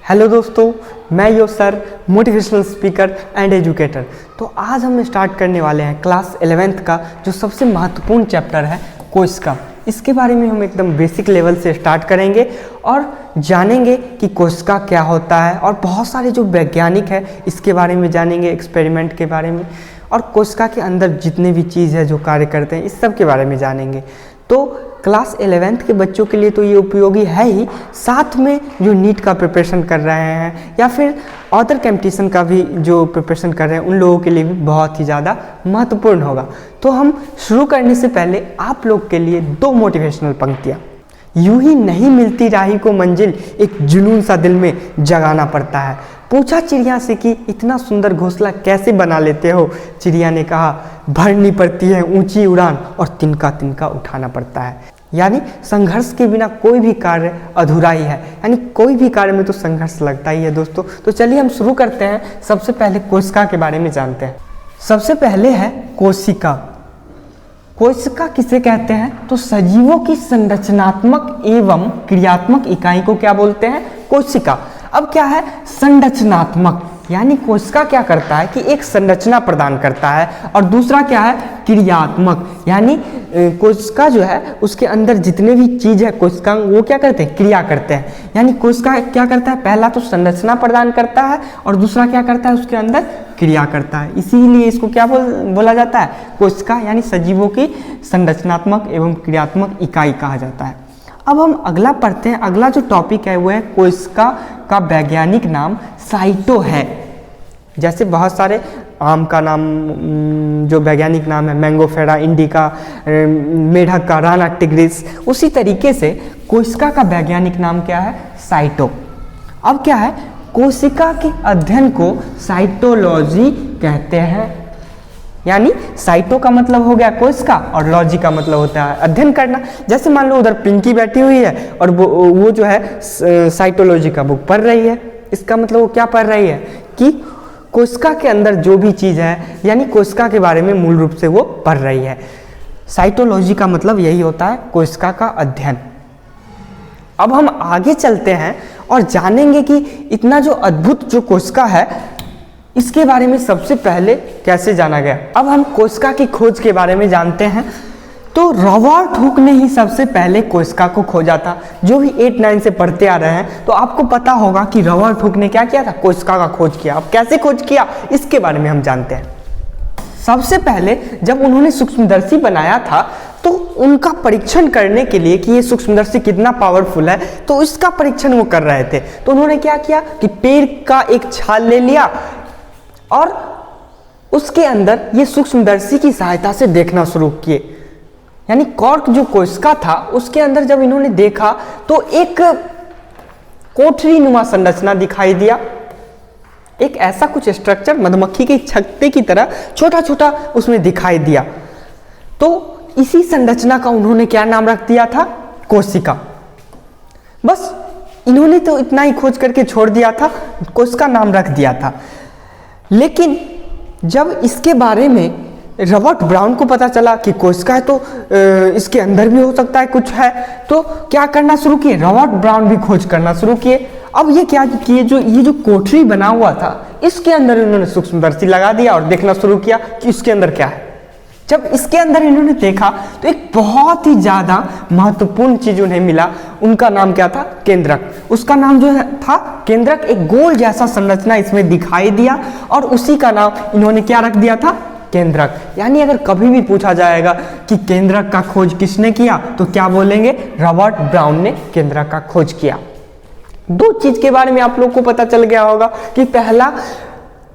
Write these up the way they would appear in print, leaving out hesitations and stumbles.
Hello दोस्तों, मैं यो sir motivational speaker and educator. तो आज हम स्टार्ट करने वाले हैं क्लास 11th का जो सबसे महत्वपूर्ण चैप्टर है कोशिका। इसके बारे में हम एकदम बेसिक लेवल से स्टार्ट करेंगे और जानेंगे कि कोशिका क्या होता है और बहुत सारे जो वैज्ञानिक है इसके बारे में जानेंगे, एक्सपेरिमेंट के बारे में, और कोशिका के अंदर जितने भी चीज़ है जो कार्य करते हैं इस सब के बारे में जानेंगे। तो क्लास 11th के बच्चों के लिए तो ये उपयोगी है ही, साथ में जो नीट का प्रिपरेशन कर रहे हैं या फिर अदर कंपटीशन का भी जो प्रिपरेशन कर रहे हैं उन लोगों के लिए भी बहुत ही ज़्यादा महत्वपूर्ण होगा। तो हम शुरू करने से पहले आप लोग के लिए दो मोटिवेशनल पंक्तियाँ। यूं ही नहीं मिलती राही को मंजिल, एक जुनून सा दिल में जगाना पड़ता है। पूछा चिड़िया से कि इतना सुंदर घोंसला कैसे बना लेते हो। चिड़िया ने कहा भरनी पड़ती है ऊंची उड़ान और तिनका तिनका उठाना पड़ता है। यानी संघर्ष के बिना कोई भी कार्य अधूरा ही है, यानी कोई भी कार्य में तो संघर्ष लगता ही है दोस्तों। तो चलिए हम शुरू करते हैं। सबसे पहले कोशिका के बारे में जानते हैं। सबसे पहले है कोशिका। कोशिका किसे कहते हैं? तो सजीवों की संरचनात्मक एवं क्रियात्मक इकाई को क्या बोलते हैं? कोशिका। अब क्या है संरचनात्मक, यानी कोशिका क्या करता है कि एक संरचना प्रदान करता है, और दूसरा क्या है क्रियात्मक, यानी कोशिका जो है उसके अंदर जितने भी चीज है कोशिका वो क्या करते हैं? क्रिया करते हैं। यानी कोशिका क्या करता है? पहला तो संरचना प्रदान करता है और दूसरा क्या करता है? उसके अंदर क्रिया करता है। इसीलिए इसको क्या बोला जाता है? कोशिका, यानी सजीवों की संरचनात्मक एवं क्रियात्मक इकाई कहा जाता है। अब हम अगला पढ़ते हैं। अगला जो टॉपिक है वो है कोशिका का वैज्ञानिक नाम साइटो है। जैसे बहुत सारे आम का नाम जो वैज्ञानिक नाम है मैंगोफेरा इंडिका, मेढक का राना टिग्रिस, उसी तरीके से कोशिका का वैज्ञानिक नाम क्या है? साइटो। अब क्या है? कोशिका के अध्ययन को साइटोलॉजी कहते हैं। यानी साइटो का मतलब हो गया कोशिका और लॉजी का मतलब होता है अध्ययन करना। जैसे मान लो उधर पिंकी बैठी हुई है और वो जो है साइटोलॉजी का बुक पढ़ रही है। इसका मतलब वो क्या पढ़ रही है कि कोशिका के अंदर जो भी चीज़ है, यानी कोशिका के बारे में मूल रूप से वो पढ़ रही है। साइटोलॉजी का मतलब यही होता है कोशिका का अध्ययन। अब हम आगे चलते हैं और जानेंगे कि इतना जो अद्भुत जो कोशिका है इसके बारे में सबसे पहले कैसे जाना गया। अब हम कोशिका की खोज के बारे में जानते हैं। तो रॉबर्ट हुक ने ही सबसे पहले कोशिका को खोजा था। जो भी 8-9 से पढ़ते आ रहे हैं तो आपको पता होगा कि रॉबर्ट हुक ने क्या किया था? कोशिका का खोज किया। अब कैसे खोज किया इसके बारे में हम जानते हैं। सबसे पहले जब उन्होंने सूक्ष्मदर्शी बनाया था तो उनका परीक्षण करने के लिए कि ये सूक्ष्मदर्शी कितना पावरफुल है, तो इसका परीक्षण वो कर रहे थे। तो उन्होंने क्या किया कि पेड़ का एक छाल ले लिया और उसके अंदर ये सूक्ष्मदर्शी की सहायता से देखना शुरू किए। यानी कॉर्क जो कोशिका था उसके अंदर जब इन्होंने देखा तो एक कोठरी नुमा संरचना दिखाई दिया। एक ऐसा कुछ स्ट्रक्चर मधुमक्खी के छत्ते की तरह छोटा छोटा उसमें दिखाई दिया। तो इसी संरचना का उन्होंने क्या नाम रख दिया था? कोशिका। बस इन्होंने तो इतना ही खोज करके छोड़ दिया था, कोशिका नाम रख दिया था। लेकिन जब इसके बारे में रॉबर्ट ब्राउन को पता चला कि कोशिका है तो इसके अंदर भी हो सकता है कुछ है, तो क्या करना शुरू किए? रॉबर्ट ब्राउन भी खोज करना शुरू किए। अब ये क्या किए, ये जो कोठरी बना हुआ था इसके अंदर इन्होंने सूक्ष्मदर्शी लगा दिया और देखना शुरू किया कि इसके अंदर क्या है। जब इसके अंदर इन्होंने देखा तो एक बहुत ही ज्यादा महत्वपूर्ण चीज उन्हें मिला। उनका नाम क्या था? केंद्रक। उसका नाम जो था केंद्रक। एक गोल जैसा संरचना इसमें दिखाई दिया और उसी का नाम इन्होंने क्या रख दिया था? केंद्रक। यानी अगर कभी भी पूछा जाएगा कि केंद्रक का खोज किसने किया तो क्या बोलेंगे? रॉबर्ट ब्राउन ने केंद्रक का खोज किया। दो चीज के बारे में आप लोग को पता चल गया होगा कि पहला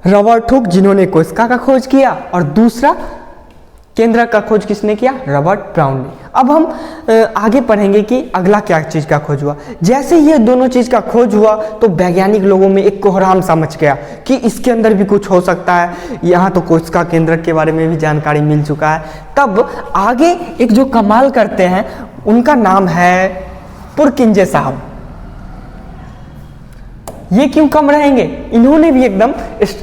रॉबर्ट हुक जिन्होंने कोशिका का खोज किया और दूसरा केंद्रक का खोज किसने किया? रॉबर्ट ब्राउन ने। अब हम आगे पढ़ेंगे कि अगला क्या चीज का खोज हुआ। जैसे ये दोनों चीज का खोज हुआ तो वैज्ञानिक लोगों में एक कोहराम सा मच गया कि इसके अंदर भी कुछ हो सकता है। यहाँ तो कोशिका केंद्रक के बारे में भी जानकारी मिल चुका है। तब आगे एक जो कमाल करते हैं उनका नाम है पुरकिंजे साहब। ये क्यों कम रहेंगे? इन्होंने भी एकदम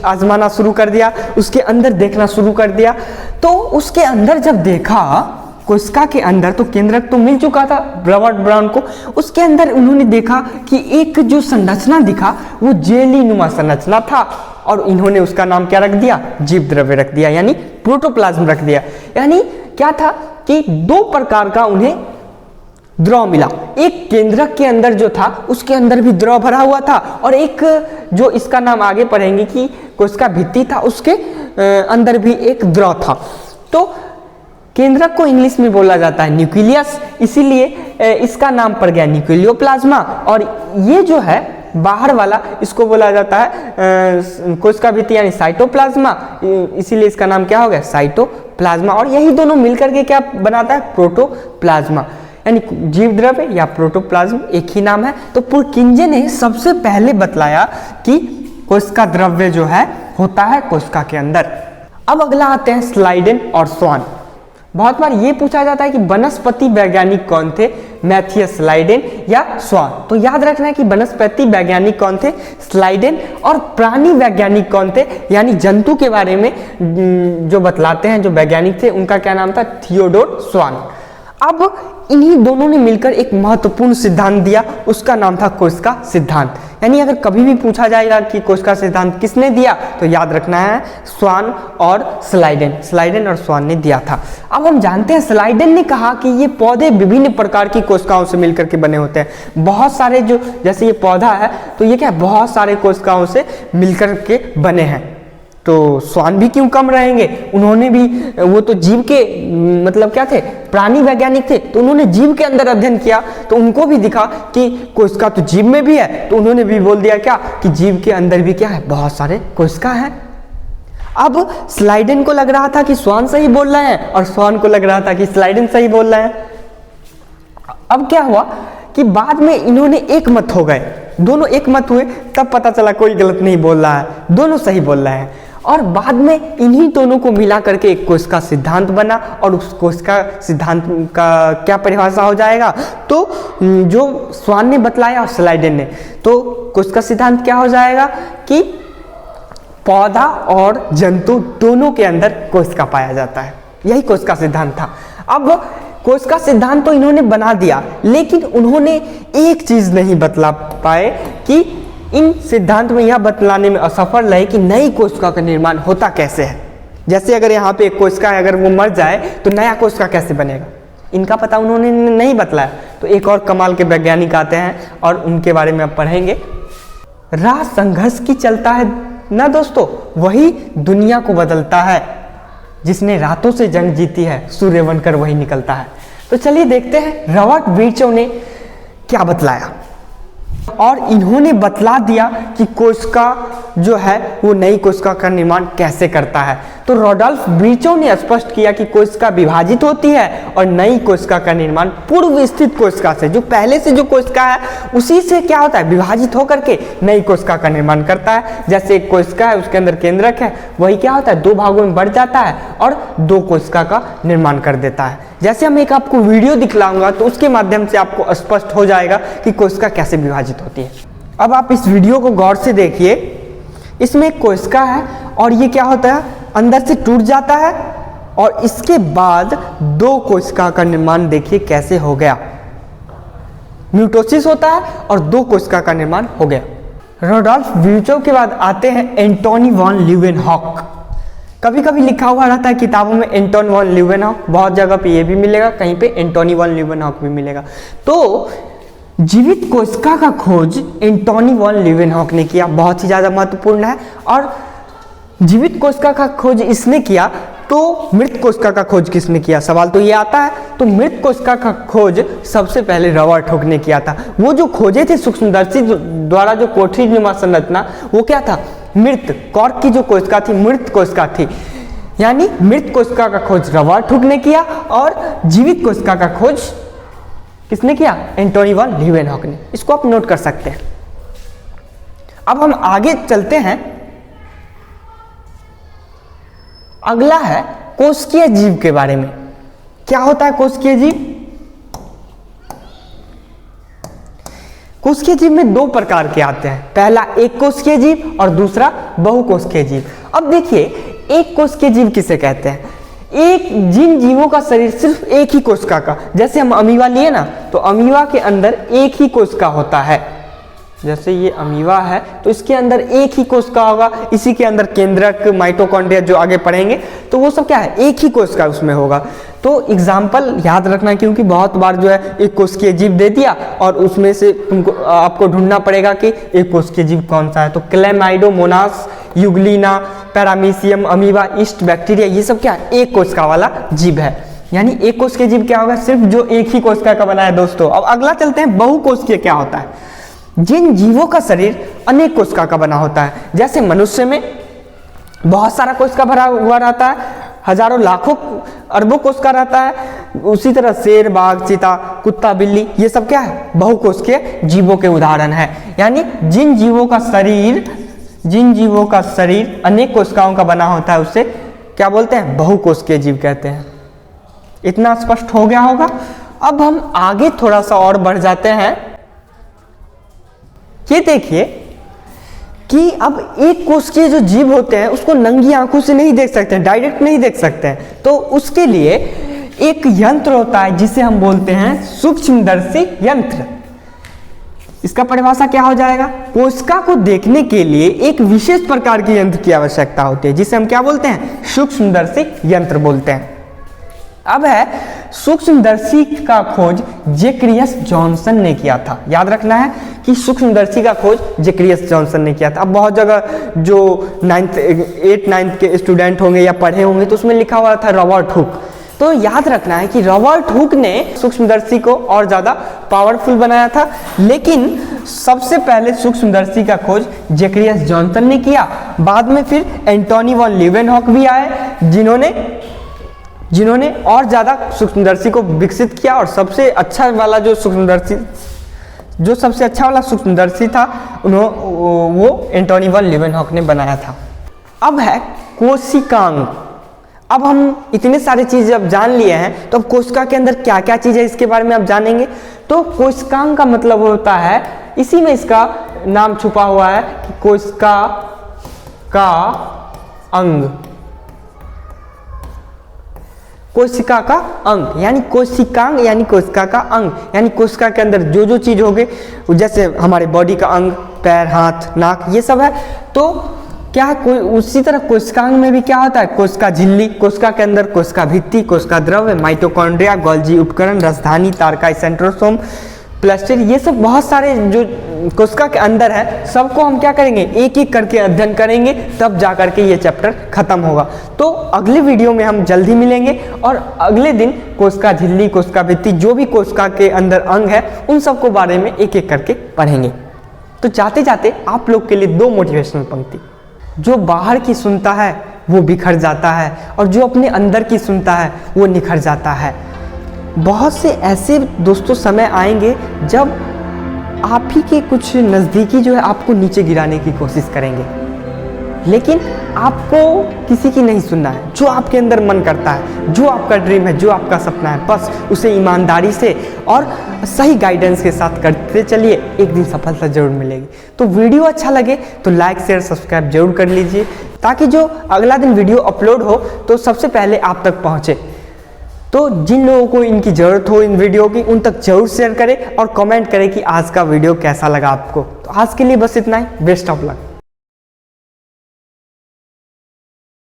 आजमाना शुरू कर दिया, उसके अंदर देखना शुरू कर दिया। तो उसके अंदर जब देखा कोशिका के अंदर तो केंद्रक तो मिल चुका था रॉबर्ट ब्राउन को, उसके अंदर उन्होंने देखा कि एक जो संरचना दिखा वो जेली नुमा संरचना था और इन्होंने उसका नाम क्या रख दिया, जीव द्रव्य रख दिया, यानी प्रोटोप्लाज्म रख दिया। यानी क्या था कि दो प्रकार का उन्हें द्रव मिला, एक केंद्रक के अंदर जो था उसके अंदर भी द्रव भरा हुआ था और एक जो इसका नाम आगे पढ़ेंगे कि कोशिका भित्ति था उसके अंदर भी एक द्रव था। तो केंद्रक को इंग्लिश में बोला जाता है न्यूक्लियस, इसीलिए इसका नाम पड़ गया न्यूक्लियोप्लाज्मा। और ये जो है बाहर वाला इसको बोला जाता है कोशिका भित्ति यानी साइटोप्लाज्मा, इसीलिए इसका नाम क्या हो गया, साइटोप्लाज्मा। और यही दोनों मिलकर के क्या बनाता है, प्रोटोप्लाज्मा, यानी जीव द्रव्य या प्रोटोप्लाज्म एक ही नाम है। तो पुरकिंजे ने सबसे पहले बतलाया कि कोशिका द्रव्य जो है होता है कोशिका के अंदर। अब अगला आते हैं स्लाइडेन और स्वान। बहुत बार ये पूछा जाता है कि वनस्पति वैज्ञानिक कौन थे, मैथियस स्लाइडेन या स्वान। तो याद रखना है कि वनस्पति वैज्ञानिक कौन थे, स्लाइडेन, और प्राणी वैज्ञानिक कौन थे, यानी जंतु के बारे में जो बतलाते हैं जो वैज्ञानिक थे उनका क्या नाम था, थियोडोर स्वान। अब इन्हीं दोनों ने मिलकर एक महत्वपूर्ण सिद्धांत दिया, उसका नाम था कोशिका सिद्धांत। यानी अगर कभी भी पूछा जाएगा कि कोशिका सिद्धांत किसने दिया तो याद रखना है स्वान और स्लाइडेन और स्वान ने दिया था। अब हम जानते हैं स्लाइडेन ने कहा कि ये पौधे विभिन्न प्रकार की कोशिकाओं से मिलकर के बने होते हैं। बहुत सारे जो जैसे ये पौधा है तो ये क्या बहुत सारे कोशिकाओं से मिलकर के बने हैं। तो स्वान भी क्यों कम रहेंगे, उन्होंने भी, वो तो जीव के मतलब क्या थे, प्राणी वैज्ञानिक थे, तो उन्होंने जीव के अंदर अध्ययन किया तो उनको भी दिखा कि कोशिका तो जीव में भी है, तो उन्होंने भी बोल दिया क्या कि जीव के अंदर भी क्या है, बहुत सारे कोशिका हैं। अब स्लाइडेन को लग रहा था कि स्वान सही बोल रहे हैं और स्वान को लग रहा था कि स्लाइडेन सही बोल रहे हैं। अब क्या हुआ कि बाद में इन्होंने एक मत हो गए, दोनों एक मत हुए, तब पता चला कोई गलत नहीं बोल रहा है, दोनों सही बोल रहे हैं। और बाद में इन्हीं दोनों को मिला करके एक कोशिका सिद्धांत बना और उस कोशिका सिद्धांत का क्या परिभाषा हो जाएगा, तो जो स्वान ने बतलाया और स्लाइडेन ने, तो कोशिका सिद्धांत क्या हो जाएगा कि पौधा और जंतु दोनों के अंदर कोशिका पाया जाता है, यही कोशिका सिद्धांत था। अब कोशिका सिद्धांत तो इन्होंने बना दिया, लेकिन उन्होंने एक चीज नहीं बतला पाए कि इन सिद्धांत में यह बतलाने में असफल रहे कि नई कोशिका का निर्माण होता कैसे है। जैसे अगर यहाँ पे एक कोशिका है, अगर वो मर जाए तो नया कोशिका कैसे बनेगा, इनका पता उन्होंने नहीं बतलाया। तो एक और कमाल के वैज्ञानिक आते हैं और उनके बारे में अब पढ़ेंगे। राह संघर्ष की चलता है ना दोस्तों, वही दुनिया को बदलता है, जिसने रातों से जंग जीती है सूर्य बनकर वही निकलता है। तो चलिए देखते हैं रॉबर्ट बर्चौ ने क्या बतलाया। और इन्होंने बतला दिया कि कोशिका जो है वो नई कोशिका का निर्माण कैसे करता है। तो रॉडोल्फ बर्चौ ने स्पष्ट किया कि कोशिका विभाजित होती है और नई कोशिका का निर्माण पूर्व स्थित कोशिका से, जो पहले से जो कोशिका है उसी से क्या होता है, विभाजित होकर के नई कोशिका का निर्माण करता है। जैसे एक कोशिका है उसके अंदर केंद्रक है, वही क्या होता है, दो भागों में बढ़ जाता है और दो कोशिका का निर्माण कर देता है। जैसे हम एक आपको वीडियो दिखलाऊंगा तो उसके माध्यम से आपको स्पष्ट हो जाएगा कि कोशिका कैसे विभाजित होती है। अब आप इस वीडियो को गौर से देखिए, इसमें एक कोशिका है और ये क्या होता है, अंदर से टूट जाता है और इसके बाद दो कोशिका का निर्माण देखिए कैसे हो गया, म्यूटोसिस होता है और दो कोशिका का निर्माण हो गया। रॉडोल्फ बर्चौ के बाद आते हैं एंटोनी वॉन ल्यूवेनहॉक। कभी कभी लिखा हुआ रहता है किताबों में एंटोनी वॉन ल्यूवेनहॉक, बहुत जगह पे ये भी मिलेगा, कहीं पे एंटोनी वॉन ल्यूवेनहॉक भी मिलेगा। तो जीवित कोशिका का खोज एंटोनी वॉन ल्यूवेनहॉक ने किया, बहुत ही ज्यादा महत्वपूर्ण है। और जीवित कोशिका का खोज इसने किया, तो मृत कोशिका का खोज किसने किया, सवाल तो ये आता है। तो मृत कोशिका का खोज सबसे पहले रॉबर्ट हुक ने किया था। वो जो खोजे थे सूक्ष्मदर्शी द्वारा जो कोठरी नुमा संरचना, वो क्या था, मृत कॉर्क की जो कोशिका थी मृत कोशिका थी, यानी मृत कोशिका का खोज रॉबर्ट हुक ने किया और जीवित कोशिका का खोज किसने किया, एंटोनी वॉन ल्यूवेनहॉक ने। इसको आप नोट कर सकते हैं। अब हम आगे चलते हैं, अगला है कोशिकीय जीव के बारे में। क्या होता है कोशिकीय जीव? कोशिकीय जीव में दो प्रकार के आते हैं, पहला एक कोशिकीय जीव और दूसरा बहुकोशिकीय जीव। अब देखिए एक कोशिकीय जीव किसे कहते हैं, एक जिन जीवों का शरीर सिर्फ एक ही कोशिका का, जैसे हम अमीबा लिए ना, तो अमीबा के अंदर एक ही कोशिका होता है। जैसे ये अमीबा है तो इसके अंदर एक ही कोशिका होगा, इसी के अंदर केंद्रक, माइटोकॉन्ड्रिया जो आगे पढ़ेंगे तो वो सब क्या है, एक ही कोशिका उसमें होगा। तो एग्जाम्पल याद रखना, क्योंकि बहुत बार जो है एक कोशिकीय जीव दे दिया और उसमें से तुमको आपको ढूंढना पड़ेगा कि एक कोशिकीय जीव कौन सा है। तो Chlamydomonas, Euglena, paramecium, amoeba, east bacteria, ये सब क्या है, एक कोशिका वाला जीव है। यानी एक कोशिकीय जीव क्या होगा, सिर्फ जो एक ही कोशिका का बना है दोस्तों। अब अगला चलते हैं, बहुकोशिकीय क्या होता है। जिन जीवों का शरीर अनेक कोशिका का बना होता है, जैसे मनुष्य में बहुत सारा कोशिका भरा हुआ रहता है, हजारों लाखों अरबों कोशिका रहता है। उसी तरह शेर, बाघ, चीता, कुत्ता, बिल्ली, ये सब क्या है, बहुकोशिकीय जीवों के उदाहरण है। यानी जिन जीवों का शरीर अनेक कोशिकाओं का बना होता है उसे क्या बोलते हैं, बहुकोशिकीय जीव कहते हैं। इतना स्पष्ट हो गया होगा। अब हम आगे थोड़ा सा और बढ़ जाते हैं। ये देखिए कि अब एक कोशिकीय जो जीव होते हैं उसको नंगी आंखों से नहीं देख सकते हैं, डायरेक्ट नहीं देख सकते हैं, तो उसके लिए एक यंत्र होता है जिसे हम बोलते हैं सूक्ष्मदर्शी यंत्र। इसका परिभाषा क्या हो जाएगा, कोशिका को देखने के लिए एक विशेष प्रकार के यंत्र की आवश्यकता होती है, जिसे हम क्या बोलते हैं, सूक्ष्मदर्शी यंत्र बोलते हैं। अब है, सूक्ष्मदर्शी का खोज जैकरियस जॉनसन ने किया था। याद रखना है कि सूक्ष्मदर्शी का खोज जैकरियस जॉनसन ने किया था। अब बहुत जगह जो 8th 9th के स्टूडेंट होंगे या पढ़े होंगे तो उसमें लिखा हुआ था रॉबर्ट हुक। तो याद रखना है कि रॉबर्ट हुक ने सूक्ष्मदर्शी को और ज़्यादा पावरफुल बनाया था, लेकिन सबसे पहले सूक्ष्मदर्शी का खोज जैकरियस जॉनसन ने किया। बाद में फिर एंटोनी वॉन लीवेनहॉक भी आए, जिन्होंने और ज़्यादा सूक्ष्मदर्शी को विकसित किया, और सबसे अच्छा वाला जो सबसे अच्छा वाला सूक्ष्मदर्शी था वो एंटोनी वॉन लीवेनहॉक ने बनाया था। अब है कोशिकांग। अब हम इतने सारे चीज़ जब जान लिए हैं तो अब कोशिका के अंदर क्या क्या चीज़ है इसके बारे में आप जानेंगे। तो कोशिकांग का मतलब होता है, इसी में इसका नाम छुपा हुआ है कि कोशिका का अंग, कोशिका का अंग यानी कोशिकांग यानी कोशिका का अंग, यानी कोशिका के अंदर जो जो चीज होगे, जैसे हमारे बॉडी का अंग, पैर, हाथ, नाक, ये सब है। तो क्या कोई उसी तरह कोशिकांग में भी क्या होता है, कोशिका झिल्ली, कोशिका के अंदर कोशिका भित्ति, कोशिका द्रव्य, माइटोकॉन्ड्रिया, गोल्जी उपकरण, राजधानी, तारका, सेंट्रोसोम, प्लास्टिड, ये सब बहुत सारे जो कोशिका के अंदर है, सबको हम क्या करेंगे, एक एक करके अध्ययन करेंगे, तब जा करके ये चैप्टर खत्म होगा। तो अगले वीडियो में हम जल्दी मिलेंगे और अगले दिन कोशिका झिल्ली, कोशिका भित्ति, जो भी कोशिका के अंदर अंग है, उन सबको बारे में एक एक करके पढ़ेंगे। तो जाते जाते आप लोग के लिए 2 मोटिवेशनल पंक्ति। जो बाहर की सुनता है वो बिखर जाता है, और जो अपने अंदर की सुनता है वो निखर जाता है। बहुत से ऐसे दोस्तों समय आएंगे जब आप ही के कुछ नज़दीकी जो है आपको नीचे गिराने की कोशिश करेंगे, लेकिन आपको किसी की नहीं सुनना है। जो आपके अंदर मन करता है, जो आपका ड्रीम है, जो आपका सपना है, बस उसे ईमानदारी से और सही गाइडेंस के साथ करते चलिए, एक दिन सफलता जरूर मिलेगी। तो वीडियो अच्छा लगे तो लाइक, शेयर, सब्सक्राइब जरूर कर लीजिए, ताकि जो अगला दिन वीडियो अपलोड हो तो सबसे पहले आप तक पहुँचे। तो जिन लोगों को इनकी ज़रूरत हो इन वीडियो की, उन तक जरूर शेयर करें और कमेंट करें कि आज का वीडियो कैसा लगा आपको। तो आज के लिए बस इतना ही। Best of luck.